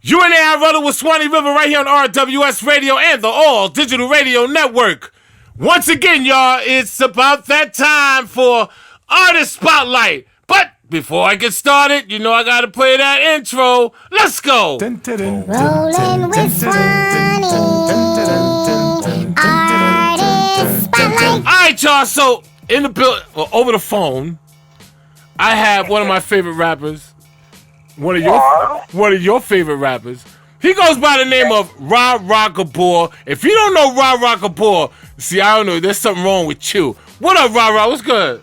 You and I Rollin with Swanny River right here on RWS Radio and the All Digital Radio Network. Once again, y'all, it's about that time for Artist Spotlight. But before I get started, you know I gotta play that intro. Let's go. Rollin with Swanny. Artist Spotlight. All right, y'all. So in the over the phone, I have one of my favorite rappers. One of your favorite rappers. He goes by the name of Gabor. If you don't know Gabor, see, I don't know. There's something wrong with you. What up, What's good?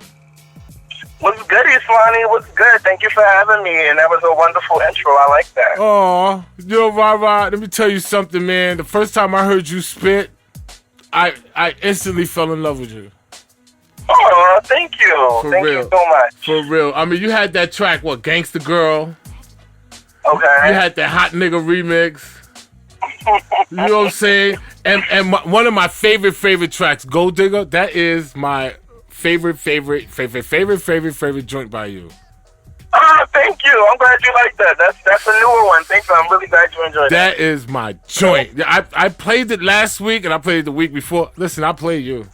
What's good, Swanny? What's good? Thank you for having me, and that was a wonderful intro. I like that. Oh, yo, let me tell you something, man. The first time I heard you spit, I instantly fell in love with you. Oh, thank you. Thank you so much. For real. I mean, you had that track, Gangsta Girl. Okay. You had that Hot Nigga remix. You know what I'm saying? And one of my favorite tracks, Gold Digger, that is my favorite joint by you. Thank you. I'm glad you like that. That's a newer one. Thank you. I'm really glad you enjoyed it. That is my joint. I played it last week and I played it the week before. Listen, I played you.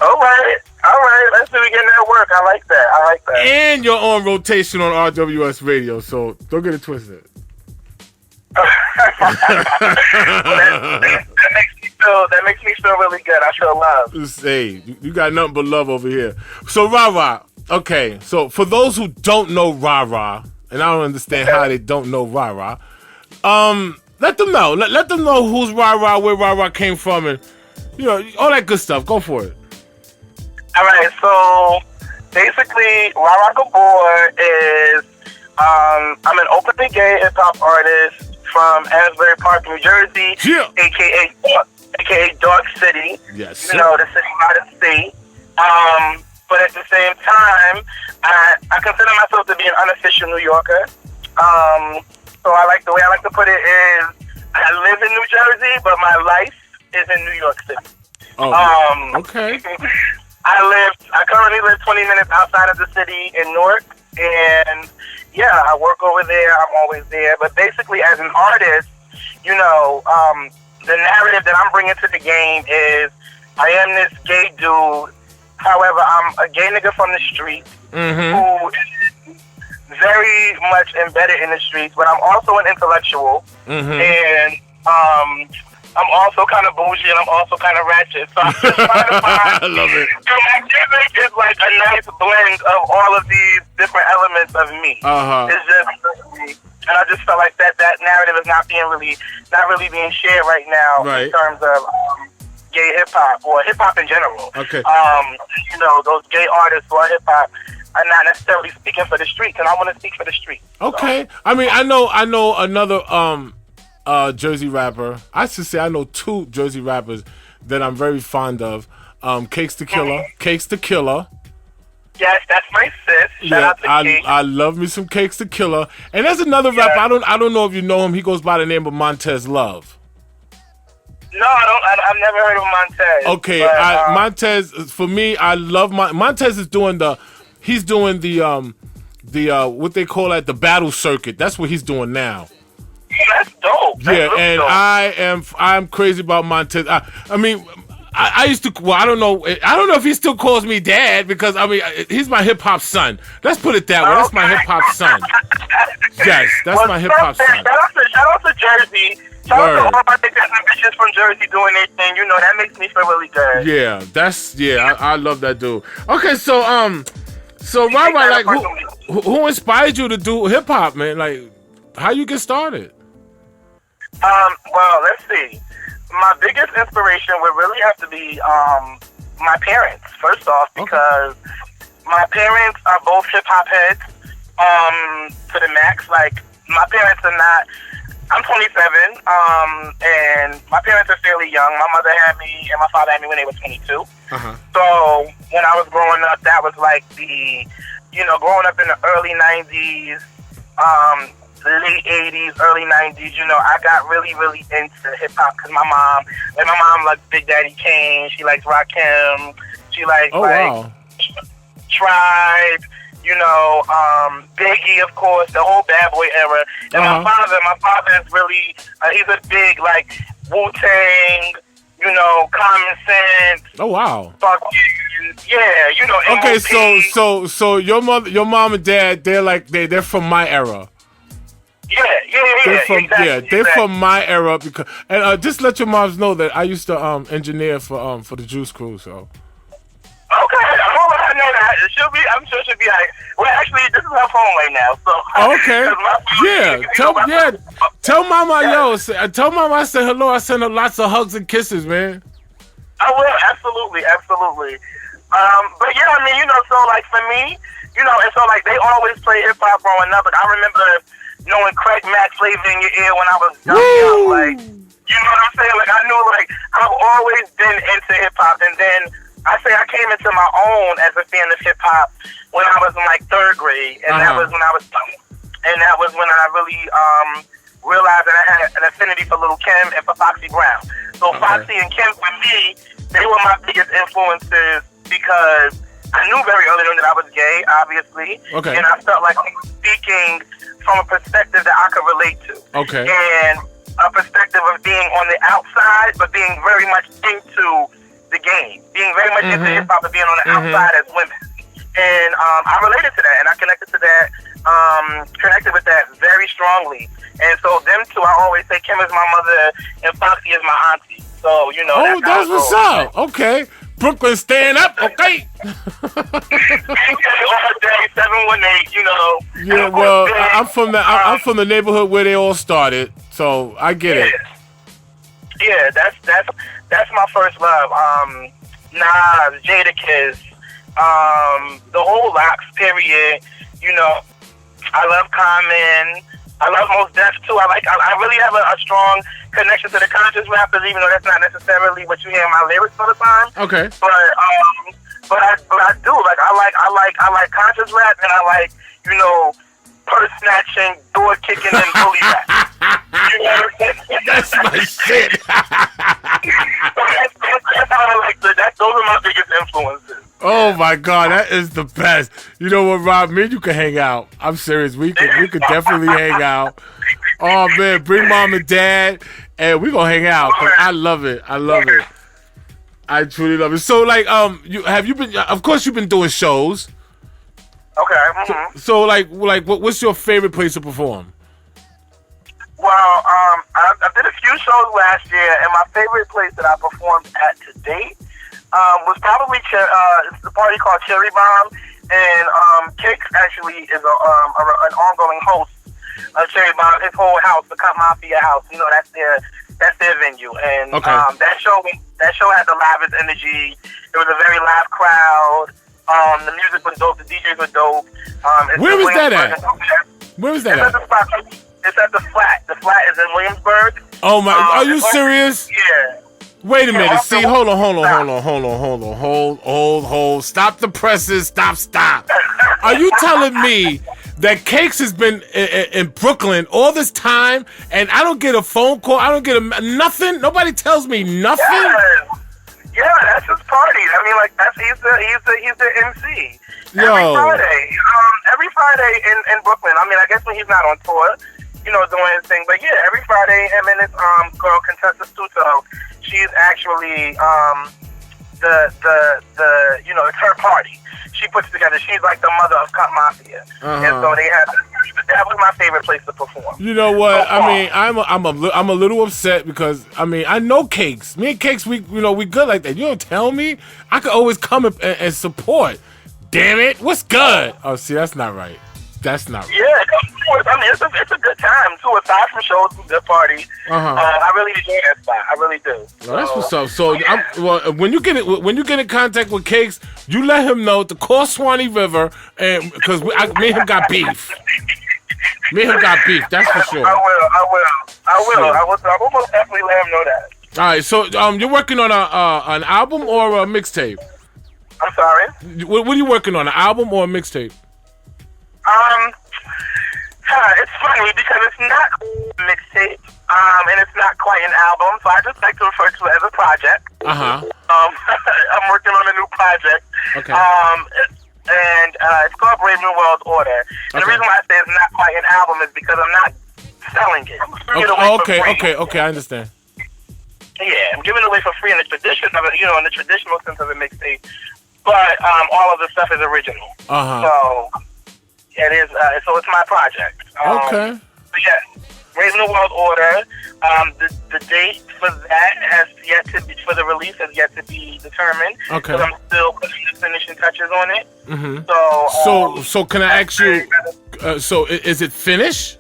All right. Let's see we getting that work. I like that. And you're on rotation on RWS Radio, so don't get it twisted. That makes me feel really good. I feel love. Hey, you got nothing but love over here. So okay. So for those who don't know and I don't understand how they don't know let them know. Let them know who's where came from, and all that good stuff. Go for it. All right, so basically, Gabor is I'm an openly gay hip hop artist from Asbury Park, New Jersey, aka Dark City. Yes, sir. The city by the state. But at the same time, I consider myself to be an unofficial New Yorker. So the way I like to put it is, I live in New Jersey, but my life is in New York City. Oh, okay. I currently live 20 minutes outside of the city in Newark, and I work over there. I'm always there. But basically, as an artist, the narrative that I'm bringing to the game is I am this gay dude. However, I'm a gay nigga from the streets who is very much embedded in the streets, but I'm also an intellectual, and I'm also kind of bougie, and I'm also kind of ratchet. So I'm just trying to find... I love it. My music is like a nice blend of all of these different elements of me. It's just me. And I just felt like that narrative is not really being shared right now in terms of gay hip-hop, or hip-hop in general. Okay. Those gay artists who are hip-hop are not necessarily speaking for the streets, and I want to speak for the streets. Okay. So. I mean, I know another... Jersey rapper. I should say I know two Jersey rappers that I'm very fond of. Cakes the Killer. Cakes the Killer. Yes, that's my sis. Shout out to Cakes. I love me some Cakes the Killer. And there's another rapper. I don't know if you know him. He goes by the name of Montez Love. No, I don't. I've never heard of Montez. Okay, but, Montez. For me, I love Montez is doing the. He's doing the what they call the battle circuit. That's what he's doing now. That's dope. Dope. I'm crazy about Montez. I mean, I used to. Well, I don't know if he still calls me dad, because I mean he's my hip hop son. Let's put it that way. That's my hip hop son. Yes, that's my hip hop son. Shout out to Jersey. Shout out to all my niggas and bitches from Jersey doing their thing. That makes me feel really good. Yeah, I love that dude. Okay, so like who inspired you to do hip hop, man? Like, how you get started? Well, let's see. My biggest inspiration would really have to be my parents, first off, because my parents are both hip-hop heads to the max. Like, my parents are not... I'm 27, and my parents are fairly young. My mother had me and my father had me when they were 22. So when I was growing up, that was like the... growing up in the early 90s, late 80s, early 90s, I got really, really into hip-hop because my mom likes Big Daddy Kane, she likes Rakim, she likes Tribe, Biggie, of course, the whole Bad Boy era. And my father is really, he's a big, like, Wu-Tang, Common Sense. Oh, wow. Yeah, okay, MOP. so your mom and dad, they're from my era. Yeah. They're from my era because, and just let your moms know that I used to engineer for the Juice Crew. So. Okay, I know that. I'm sure she'll be like. Well, actually, this is her phone right now. So. Okay. Tell Mama tell Mama I said hello. I send her lots of hugs and kisses, man. I will, absolutely. But yeah, I mean, so like for me, and so like they always play hip hop growing up. But I remember knowing Craig Mack Flavor in Your Ear when I was young, like, you know what I'm saying? Like I knew, like I've always been into hip hop, and then I came into my own as a fan of hip hop when I was in like third grade, and that was when I really realized that I had an affinity for Lil' Kim and for Foxy Brown. So Foxy and Kim, for me, they were my biggest influences because I knew very early on that I was gay, obviously, and I felt like I was speaking from a perspective that I could relate to. Okay. And a perspective of being on the outside, but being very much into the game, being very much into hip hop, but being on the outside as women. And I related to that, and I connected with that very strongly. And so them two, I always say Kim is my mother and Foxy is my auntie. So, Oh, that's what's up. Okay. Brooklyn, stand up, okay? 718, Yeah, well, I'm from the neighborhood where they all started, so I get it. Yeah, that's my first love. Nas, Jadakiss, the whole Locks period. I love Common. I love Mos Def too. I really have a strong connection to the conscious rappers, even though that's not necessarily what you hear in my lyrics all the time. Okay. But I do I like conscious rap, and I like purse snatching, door kicking, and bully rap. You know what I'm saying? That's my shit. That's how I like that. Those are my biggest influences. Oh my God, that is the best. You know what, Rob? Me and you can hang out. I'm serious. We could definitely hang out. Oh man, bring mom and dad, and we gonna hang out. 'Cause I love it. I truly love it. So like, have you been? Of course, you've been doing shows. Okay. So like, what's your favorite place to perform? Well, I did a few shows last year, and my favorite place that I performed at to date was probably it's a party called Cherry Bomb, and Cakes actually is an ongoing host of Cherry Bomb. His whole house, the Cut Mafia house, that's their venue, and that show had the livest energy. It was a very live crowd. The music was dope. The DJs were dope. Where was that at? Where was that at? It's at the Flat. The Flat is in Williamsburg. Oh my! Are you serious? Yeah. Wait a minute. See, hold on. Stop the presses. Stop. Are you telling me that Cakes has been in Brooklyn all this time, and I don't get a phone call? I don't get nothing. Nobody tells me nothing. Yeah, that's his party. I mean, like he's the MC. Every Friday in Brooklyn. I mean, I guess when he's not on tour, doing his thing. But yeah, every Friday, him and his girl Contessa Stuto, she's actually it's her party. She puts it together. She's like the mother of Cut Mafia, and so they had. That was my favorite place to perform. You know what? I mean, I'm a little upset because I know Cakes. Me and Cakes, we good like that. You don't tell me. I could always come and support. Damn it! What's good? Oh, see, that's not right. That's not right. Yeah, I mean, it's a good time too. Aside from shows, it's a good party. I really enjoy that spot. I really do. Well, that's what's up. So, when you get in contact with Cakes, you let him know to call Swanny River, and because me and him got beef. That's for sure. I will. I will most definitely let him know that. All right. So, you're working on an album or a mixtape? I'm sorry. What are you working on? An album or a mixtape? It's funny because it's not a mixtape, and it's not quite an album, so I just like to refer to it as a project. I'm working on a new project. Okay. And it's called Brave New World Order. And the reason why I say it's not quite an album is because I'm not selling it. I'm giving it away for free. Okay, I understand. Yeah, I'm giving it away for free in the tradition of it, in the traditional sense of a mixtape. But all of the stuff is original. So it is. So it's my project. Okay. But yeah, Brave New World Order. The date for that has yet to be, for the release has yet to be determined. Okay. Because I'm still putting the finishing touches on it. Mm-hmm. So can I ask you? So is it finished?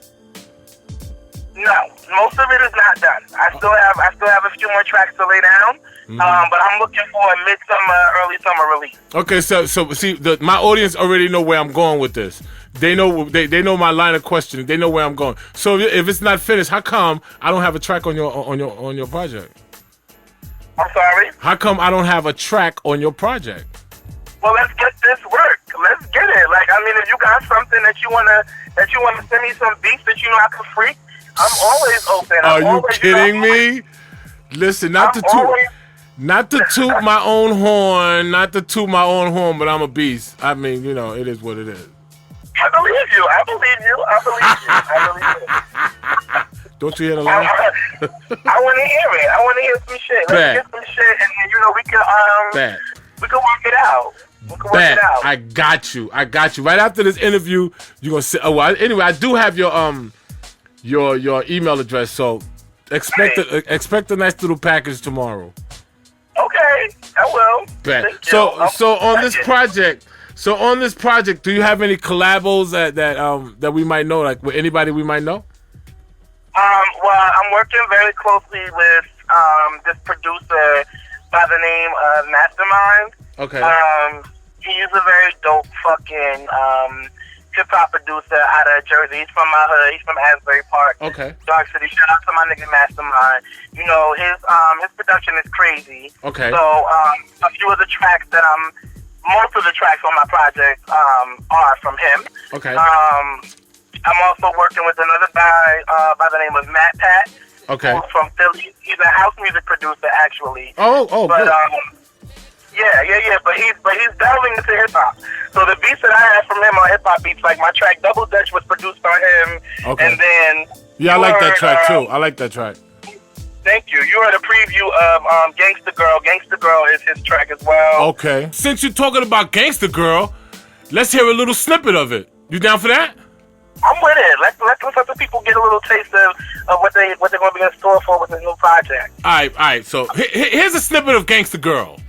No, most of it is not done. I still have a few more tracks to lay down. But I'm looking for a midsummer, early summer release. Okay, so see, my audience already know where I'm going with this. They know my line of questioning. They know where I'm going. So if it's not finished, how come I don't have a track on your project? I'm sorry? How come I don't have a track on your project? Well, let's get this work. Let's get it. Like, I mean, if you got something that you wanna send me some beats that you know I can freak, I'm always open. Are you kidding me? Listen, not to toot my own horn, but I'm a beast. I mean, it is what it is. I believe you. Don't you hear the line? I want to hear it. I want to hear some shit. Let's get some shit, and we can work it out. I got you. Right after this interview, you're gonna say. Oh, well, anyway, I do have your email address, so expect a nice little package tomorrow. Okay, I will. Bet. So on this project, do you have any collabos that we might know, like with anybody we might know? Well, I'm working very closely with this producer by the name of Mastermind. Okay. He's a very dope fucking hip hop producer out of Jersey. He's from my hood. He's from Asbury Park. Okay. Dark City. Shout out to my nigga Mastermind. His production is crazy. Okay. So a few of the tracks most of the tracks on my project are from him. Okay. I'm also working with another guy by the name of Matt Pat. Okay. Who's from Philly. He's a house music producer, actually. Oh, but, good. Yeah. But he's delving into hip hop. So the beats that I have from him are hip hop beats. Like my track Double Dutch was produced by him. Okay. And then I like that track too. I like that track. Thank you. You heard a preview of Gangsta Girl. Gangsta Girl is his track as well. Okay. Since you're talking about Gangsta Girl, let's hear a little snippet of it. You down for that? I'm with it. Let's let the people get a little taste of what they're going to be in store for with this new project. All right. So here's a snippet of Gangsta Girl.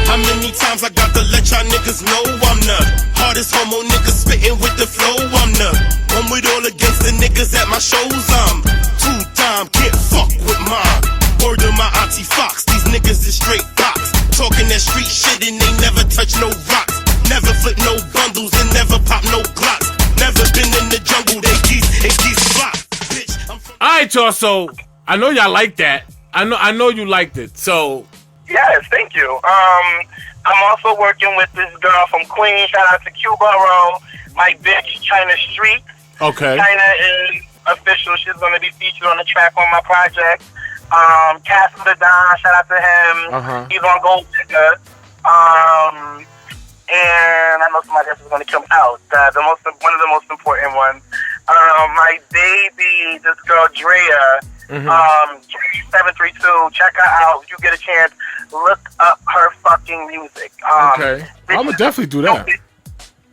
How many times I got to let y'all niggas know I'm the hardest homo nigga spitting with the flow. I'm the one with all against the niggas at my shows. I'm two-time, can't fuck with mine. Word to my auntie Fox, these niggas is straight box. Talking that street shit and they never touch no rocks. Never flip no bundles and never pop no glocks. Never been in the jungle, they geese flop. Bitch, I'm from... All right, y'all. So I know y'all like that. I know you liked it. So. Yes, thank you. I'm also working with this girl from Queens. Shout out to Gabor, my bitch, China Street. Okay. China is official. She's going to be featured on the track on my project. Cass the Don, shout out to him. He's on Gold Digger. And I know somebody else is going to come out. One of the most important ones. My baby, this girl Drea. 732. Check her out. If you get a chance, look up her fucking music. Okay. I'm gonna definitely do that.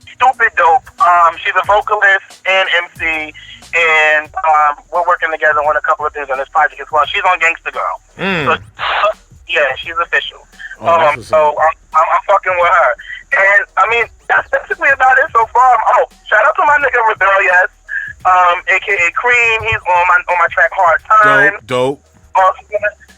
Stupid dope. She's a vocalist and MC, and we're working together on a couple of things on this project as well. She's on Gangsta Girl. So, yeah, she's official. So I'm fucking with her. And I mean, that's basically about it so far. Shout out to my nigga Rebellious. AKA Cream, he's on my track Hard Time. Dope.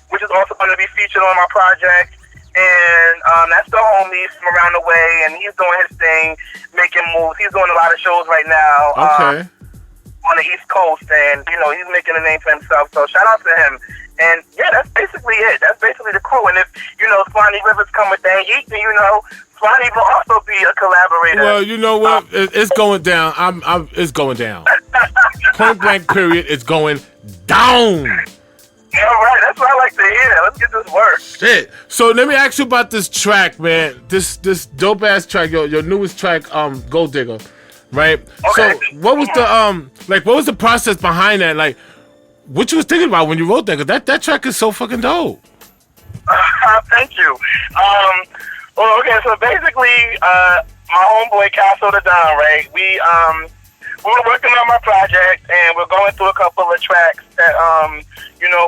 Which is also going to be featured on my project. And that's the homie from around the way, and he's doing his thing, making moves. He's doing a lot of shows right now. Okay. On the East Coast, and he's making a name for himself. So shout out to him. And yeah, that's basically it. That's basically the crew. And if Swanny Rivers come with that heat, then Swanny will also be a collaborator. Well, you know what? It's going down. It's going down. Point blank. Period. It's going down. All right, that's what I like to hear. Let's get this work. Shit. So let me ask you about this track, man. This dope ass track, your newest track, Gold Digger, right? Okay. So what was the what was the process behind that? Like, what you was thinking about when you wrote that? 'Cause that track is so fucking dope. Thank you. Well, okay, so basically, my homeboy Castle the Don, right? We were working on my project, and we're going through a couple of tracks that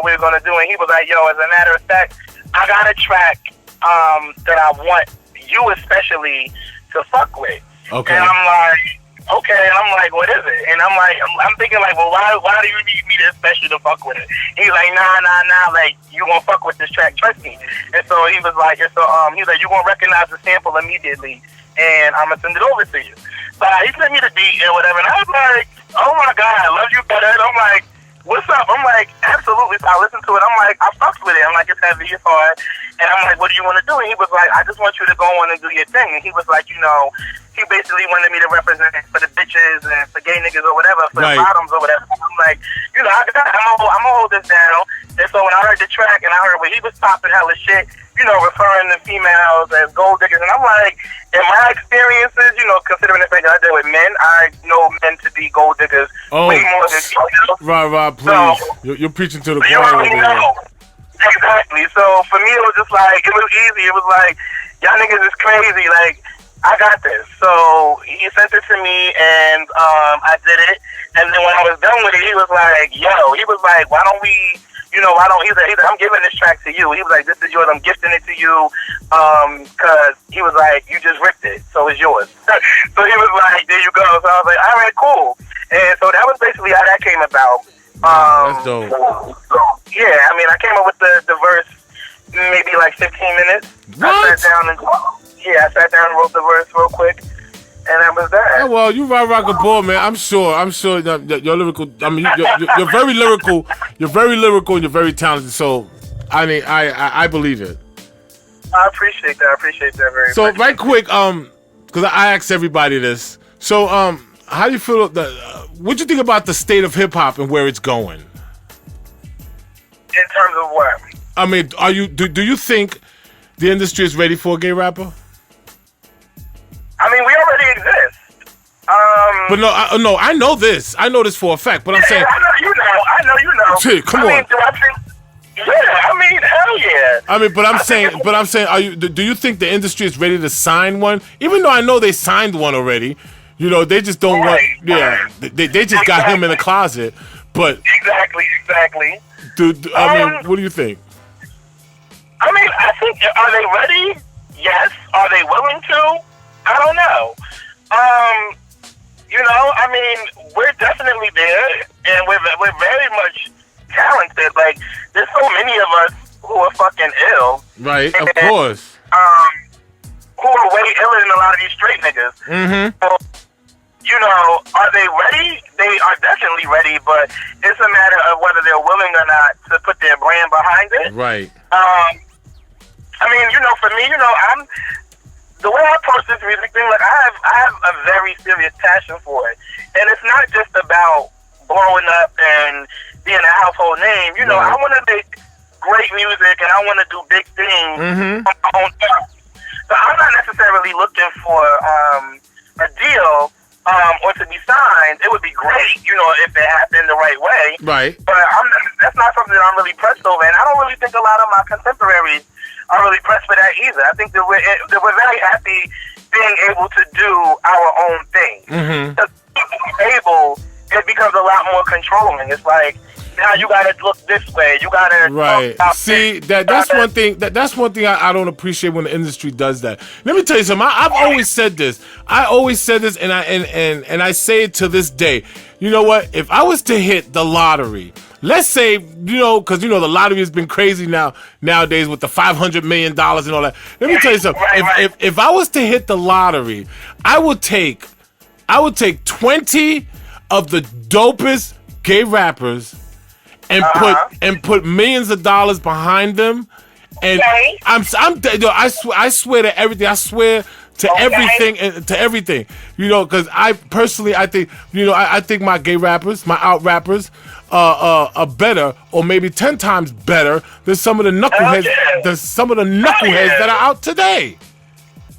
we're gonna do. And he was like, "Yo, as a matter of fact, I got a track that I want you especially to fuck with." Okay. And I'm like, okay. And I'm like, what is it? And I'm like, I'm thinking like, well, why do you need me to especially to fuck with it? He's like, nah, like you gonna fuck with this track, trust me. And so he was like, he's like, you gonna recognize the sample immediately, and I'm gonna send it over to you. But he sent me the beat and whatever, and I was like, oh my god, I love you better. And I'm like, what's up? I'm like, absolutely. So I listened to it. I'm like, I fucked with it. I'm like, it's heavy, it's hard. And I'm like, what do you want to do? And he was like, I just want you to go on and do your thing. And he was like, he basically wanted me to represent for the bitches and for gay niggas or whatever, for the bottoms or whatever. I'm like, I'm gonna hold this down. And so when I heard the track and I heard when he was popping hella shit, referring to females as gold diggers, and I'm like, in my experiences, considering the fact that I deal with men, I know men to be gold diggers way more than females. Right, please. So, you're preaching to the choir over here. Exactly. So for me, it was just like, it was easy. It was like, y'all niggas is crazy. Like, I got this. So he sent it to me, and I did it. And then when I was done with it, he was like, why don't we, he's like, I'm giving this track to you. He was like, this is yours. I'm gifting it to you. Cause he was like, you just ripped it, so it's yours. So he was like, there you go. So I was like, all right, cool. And so that was basically how that came about. That's dope. Yeah, I mean, I came up with the verse maybe like 15 minutes. What? I sat down and wrote the verse real quick, and that was that. Yeah, well, you rock Gabor, man. I'm sure that you're lyrical. I mean, you're very lyrical. You're very lyrical, and you're very talented. So, I mean, I believe it. I appreciate that. I appreciate that very much. So, right quick, because I asked everybody this. So, how do you feel? What do you think about the state of hip hop and where it's going? In terms of what? I mean, do you think the industry is ready for a gay rapper? I mean, we already exist. But no, I know this. I know this for a fact. But I'm saying, I know you know. Shit, come on. Mean, do I think? Yeah, I mean, hell yeah. I mean, but I'm saying, do you think the industry is ready to sign one? Even though I know they signed one already, they just don't want. Yeah, they just got him in the closet. But exactly. I mean, what do you think? I mean, I think, are they ready? Yes. Are they willing to? I don't know. I mean, we're definitely there, and we're very much talented. Like, there's so many of us who are fucking ill. Right, of course. Who are way iller than a lot of these straight niggas. Mm-hmm. So, are they ready? They are definitely ready, but it's a matter of whether they're willing or not to put their brand behind it. Right. I mean, for me, I'm the way I approach this music thing. Like, I have a very serious passion for it, and it's not just about blowing up and being a household name. Right. I want to make great music, and I want to do big things on my own terms. So I'm not necessarily looking for a deal. Or to be signed. It would be great, if it happened the right way. Right. But that's not something that I'm really pressed over, and I don't really think a lot of my contemporaries are really pressed for that either. I think that we're very happy being able to do our own thing. Mm-hmm. It becomes a lot more controlling. It's like, now you gotta look this way. You gotta See, that's one thing. That's one thing I don't appreciate when the industry does that. Let me tell you something. I've always said this. And I say it to this day. You know what? If I was to hit the lottery, let's say, because the lottery has been crazy nowadays with the $500 million and all that. Let me tell you something. If I was to hit the lottery, I would take 20 of the dopest gay rappers and put millions of dollars behind them, and I swear to everything. I swear to everything and to everything. You know, because I personally, I think, you know, I think my gay rappers, my out rappers, are better, or maybe 10 times better than some of the knuckleheads. That are out today.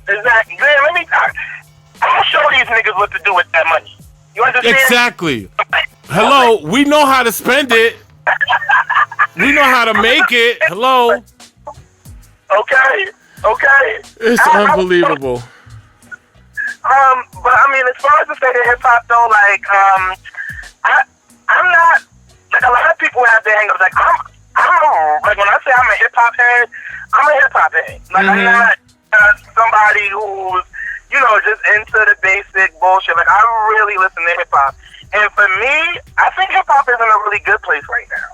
Exactly. Man, I'll show these niggas what to do with that money. You understand? Exactly. Hello, we know how to spend it. We know how to make it. Hello. Okay. It's unbelievable. But I mean, as far as the state of hip hop, though, like, I'm not, like, a lot of people have their hang-ups. Like, I'm like, when I say I'm a hip hop head, I'm a hip hop head. Like, I'm not somebody who's, you know, just into the basic bullshit. Like, I really listen to hip hop. And for me, I think hip hop is in a really good place right now.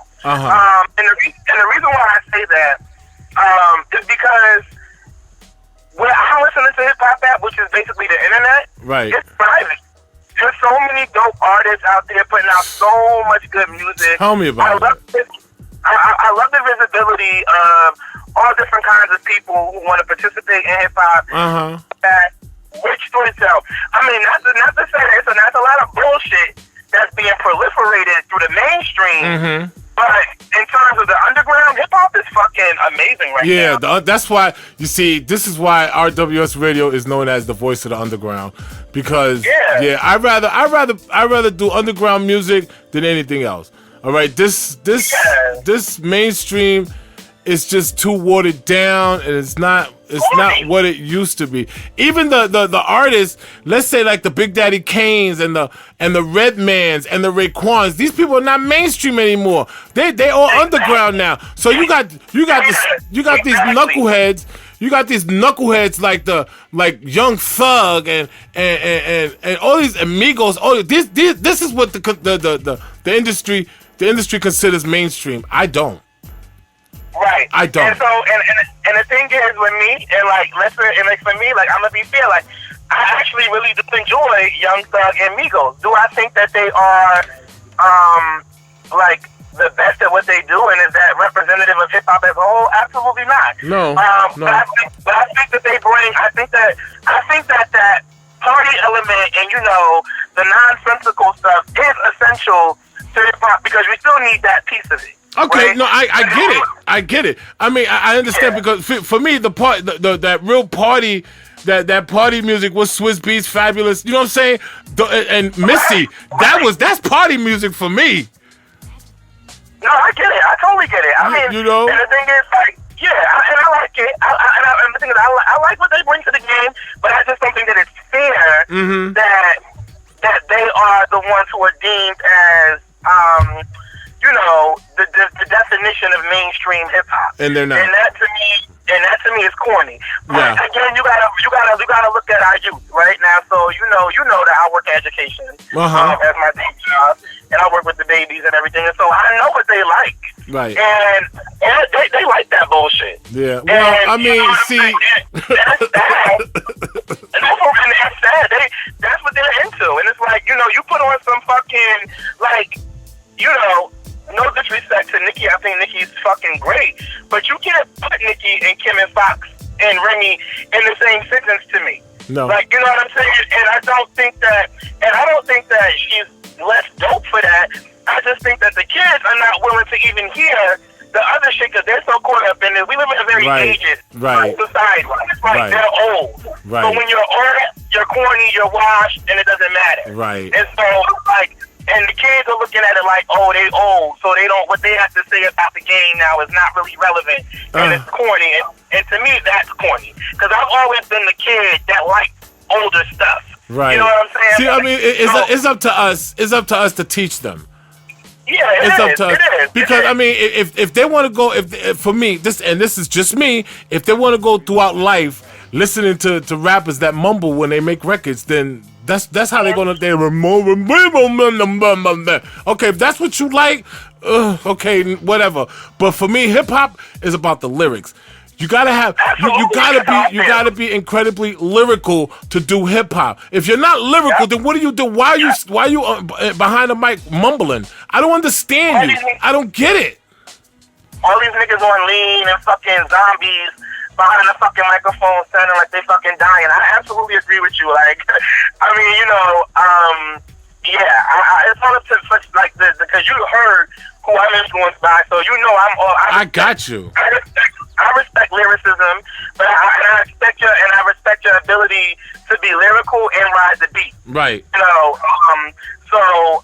And the reason why I say that is because when I'm listening to hip hop app, which is basically the internet, right? It's private. There's so many dope artists out there putting out so much good music. Tell me about it. I love the visibility of all different kinds of people who want to participate in hip hop. Which storytell. I mean, not to say that that's a lot of bullshit that's being proliferated through the mainstream. But in terms of the underground, hip hop is fucking amazing right now. Yeah, that's why, you see, this is why RWS Radio is known as the voice of the underground, because I'd rather do underground music than anything else. All right, this mainstream is just too watered down, and it's not what it used to be. Even the artists, let's say like the Big Daddy Kanes and the Redmans and the Raekwons, these people are not mainstream anymore. They all underground now. So you got these knuckleheads. You got these knuckleheads like Young Thug and all these amigos. All this is what the industry considers mainstream. I don't. Right. I don't. And so, and the thing is with me, and like, listen, and like for me, like, I'm gonna be fair, like, I actually really do enjoy Young Thug and Migos. Do I think that they are, like, the best at what they do, and is that representative of hip hop as a whole? Absolutely not. No. But I think that they bring. I think that party element and, you know, the nonsensical stuff is essential to hip hop, because we still need that piece of it. Okay, right? no, I get it. I mean, I understand, because for me, that real party, that party music was Swiss Beats, Fabulous. You know what I'm saying? And Missy, that's party music for me. No, I get it. I totally get it. I mean, you know, and the thing is, like, and I like it. And the thing is, I like what they bring to the game, but I just don't think that it's fair that they are the ones who are deemed as, you know, the definition of mainstream hip hop, and they're not. And that to me is corny. But again, you gotta look at our youth right now. So you know that I work education as my day job, and I work with the babies and everything. And so I know what they like. Right. And they like that bullshit. Yeah. Well, and, I mean, see, that's sad. And that's sad. That's what they're into. And it's like, you know, you put on some fucking, like, you know, no disrespect to Nicki, I think Nicki's fucking great, but you can't put Nicki and Kim and Fox and Remy in the same sentence to me. No. Like, you know what I'm saying? And I don't think that she's less dope for that. I just think that the kids are not willing to even hear the other shit, because they're so caught up in it. We live in a very ageist society. It's like they're old. Right. So when you're old, you're corny, you're washed, and it doesn't matter. Right. And so, like, and the kids are looking at it like, oh, they old, so they don't. What they have to say about the game now is not really relevant, and it's corny. And to me, that's corny, because I've always been the kid that liked older stuff. Right. You know what I'm saying? See, I mean, it's up to us. It's up to us to teach them. Yeah, it's up to us. It is. Because I mean, if they want to go, if for me, this is just me. If they want to go throughout life listening to rappers that mumble when they make records, then that's how they're gonna. Okay, if that's what you like, okay, whatever. But for me, hip hop is about the lyrics. You gotta have, you gotta be incredibly lyrical to do hip hop. If you're not lyrical, then what do you do? Why are you behind the mic mumbling? I don't understand you. I don't get it. All these niggas on lean and fucking zombies, behind the fucking microphone sounding like they fucking dying. I absolutely agree with you. Like, I mean, you know, it's all up to like because you heard who I'm influenced by, so you know I got you. I respect lyricism, but I respect your ability to be lyrical and ride the beat. Right. You know,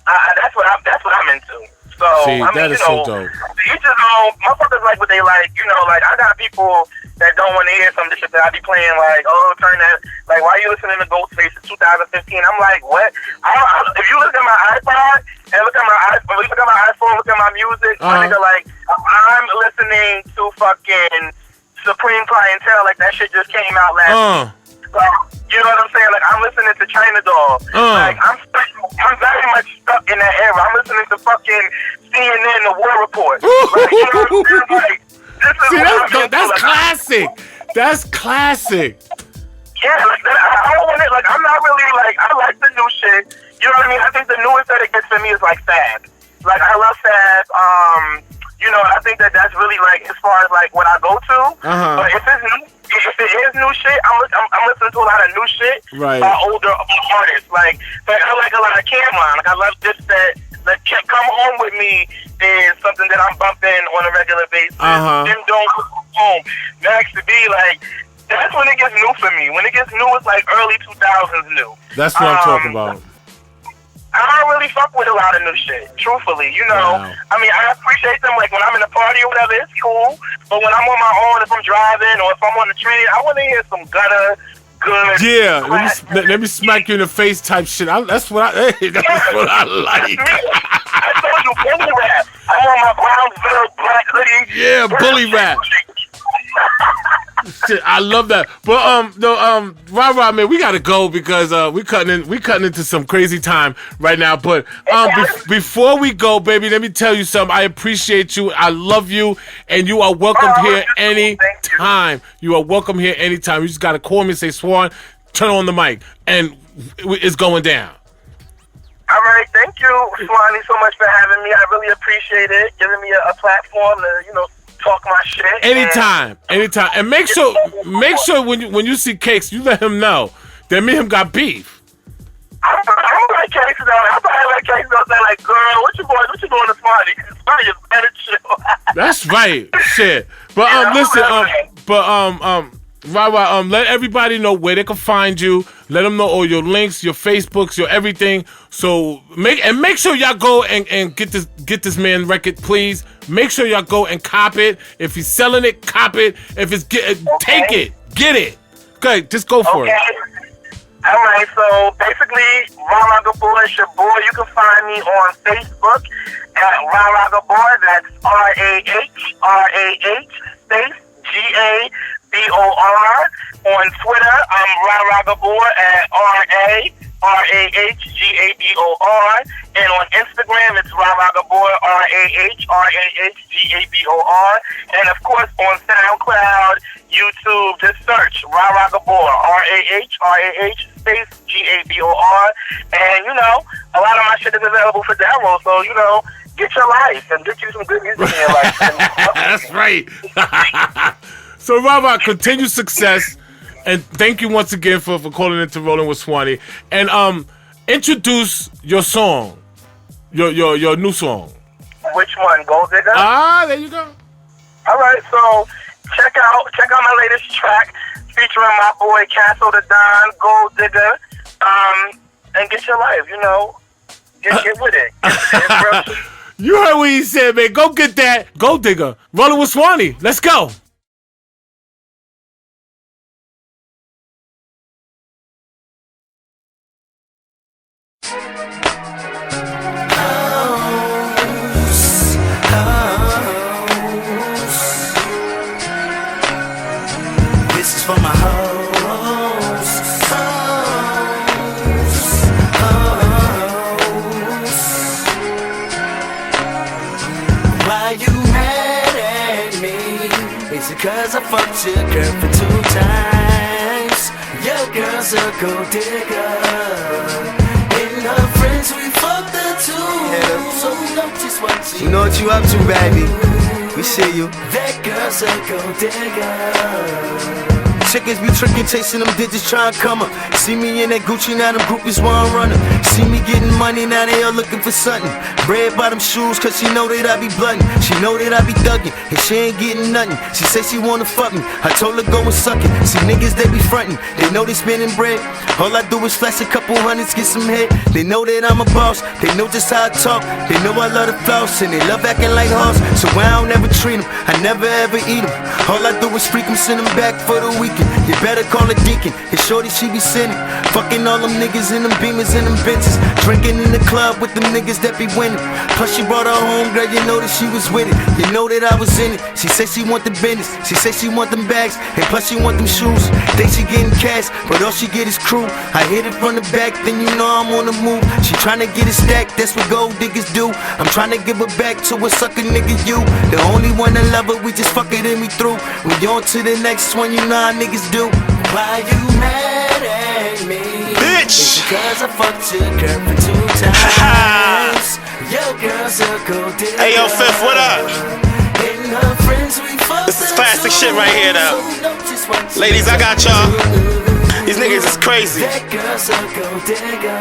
that's what I'm into. So see, I mean, that is you know, so dope. you just motherfuckers like what they like. You know, like I got people that don't want to hear some of the shit that I be playing. Like, oh, turn that. Like, why are you listening to Ghostface in 2015? I'm like, what? If you look at my iPod and look at my iPhone, look at my music, my nigga, like I'm listening to fucking Supreme Clientele. Like that shit just came out last. You know what I'm saying? Like, I'm listening to China Doll. Like, I'm very much stuck in that era. I'm listening to fucking CNN, The War Report. Like, you know what I'm saying? Like, this is that's classic. That's classic. Yeah, like, I don't want it. Like, I'm not really, like, I like the new shit. You know what I mean? I think the newest that it gets for me is, like, Fab. Like, I love Fab. You know, I think that's really, like, as far as, like, what I go to. But if it's new, if it is new shit, I'm listening to a lot of new shit by older artists. Like I like a lot of Cameron. Like I love this that Come Home With Me is something that I'm bumping on a regular basis. Them Don't Come Home. Max to be like that's when it gets new for me. When it gets new, it's like early 2000s new. That's what I'm talking about. I don't really fuck with a lot of new shit, truthfully. You know, I mean, I appreciate them, like, when I'm in a party or whatever, it's cool. But when I'm on my own, if I'm driving or if I'm on the train, I want to hear some gutter, good. Yeah, let me smack you in the face type shit. That's what I like. I told you, bully rap. I'm on my Brownsville black hoodie. Yeah, bully rap. Shit, I love that. But Rah, man, we gotta go because we cutting into some crazy time right now. But before we go, baby, let me tell you something. I appreciate you. I love you, and you are welcome here anytime. You are welcome here anytime. You just gotta call me and say, Swan, turn on the mic, and it's going down. All right, thank you, Swanny, so much for having me. I really appreciate it, giving me a platform to, you know, talk my shit. Anytime. And make sure when you see Cakes, you let him know that me and him got beef. I don't like Cakes though. I probably like Cakes though. Say like, girl, what you doing to Swanny? Because Swanny is better chill. That's right. Shit. But listen, let everybody know where they can find you. Let them know all your links, your Facebooks, your everything. So make sure y'all go and get this man record, please. Make sure y'all go and cop it. If he's selling it, cop it. If it's take it, get it. Okay, just go for it. All right, so basically, Gabor is your boy. You can find me on Facebook at Gabor. That's RAH space GABOR. On Twitter, I'm Gabor at RAHGABOR. And on Instagram, it's Gabor, RAHGABOR. And of course, on SoundCloud, YouTube, just search Gabor, RAH space GABOR. And, you know, a lot of my shit is available for download. So, you know, get your life and get you some good music in your life. That's right. So, Robert, continue success. And thank you once again for calling into Rollin with Swanny. And introduce your song, your new song. Which one? Gold Digger? There you go. All right, so check out my latest track featuring my boy Castle the Don, Gold Digger, and get your life. You know, get with it. You heard what he said, man. Go get that Gold Digger. Rollin with Swanny. Let's go. Cause I fucked your girl for 2 times. Your girl's a gold digger. And her friends, we fucked her too. So don't just want to. You know what you up to, baby? We see you. That girl's a gold digger. Chickens be tricking, chasing them digits, trying to come up. See me in that Gucci, now them groupies want running. See me getting money, now they all looking for something. Red bottom shoes, cause she know that I be blunting. She know that I be thugging, and she ain't getting nothing. She say she wanna fuck me, I told her go and suck it. See niggas, they be frontin', they know they spending bread. All I do is flash a couple hundreds, get some head. They know that I'm a boss, they know just how I talk. They know I love the floss, and they love acting like hoes. So I don't ever treat them, I never ever eat them. All I do is freak them, send them back for the weekend. You better call a deacon, it's shorty she be sinning. Fucking all them niggas in them beamers and them benches. Drinking in the club with them niggas that be winning. Plus she brought her home, girl, you know that she was with it. You know that I was in it. She said she want the business, she said she want them bags, and plus she want them shoes. Think she getting cash, but all she get is crew. I hit it from the back, then you know I'm on the move. She tryna get it stacked, that's what gold diggers do. I'm tryna give her back to a sucker nigga you. The only one that love her, we just fuck it and we through. We on to the next one, you know how niggas do. Why you mad at me? Bitch! It's because I fucked your girl for 2 times. Yo, girl's a gold digger. Hey, yo, Fifth, what up? And her friends, we fucked. This is classic shit right here, though. Ladies, I got y'all. These niggas is crazy. That girl's a gold digger.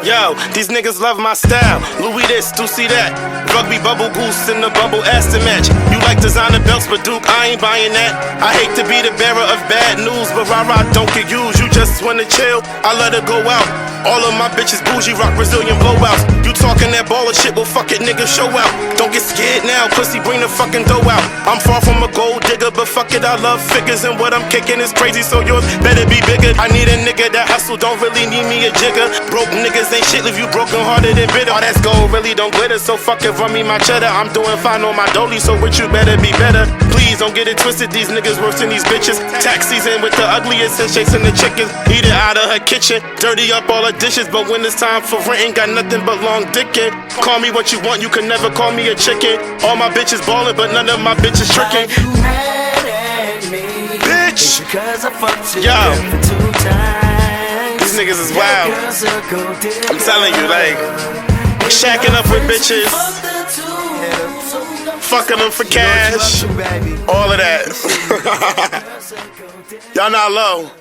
Yo, these niggas love my style. Louis this, do see that. Rugby bubble goose in the bubble ass to match. You like designer belts, but Duke, I ain't buying that. I hate to be the bearer of bad news, but rah-rah don't get used. You just wanna chill, I let her go out. All of my bitches bougie, rock Brazilian blowouts. You talking that baller shit, well fuck it, nigga, show out. Don't get scared now, pussy, bring the fucking dough out. I'm far from a gold digger, but fuck it, I love figures. And what I'm kicking is crazy, so yours better be bigger. I need a nigga that hustle, don't really need me a jigger. Broke niggas ain't shit, leave you broken hearted and bitter. All that's gold really don't glitter, so fuck it, run me my cheddar. I'm doing fine on my dolly, so with you better be better. Please don't get it twisted, these niggas worse than these bitches. Tax season with the ugliest and chasing the chickens. Eat it out of her kitchen, dirty up all her dishes, but when it's time for rent, ain't got nothing but long dickin'. Call me what you want, you can never call me a chicken. All my bitches ballin', but none of my bitches trickin'. Why you mad at me? Bitch! It's because I fucked your Yo. girl for 2 times. These niggas is wild. I'm telling you, like, shacking up with bitches, fucking them for cash, all of that. Y'all not low.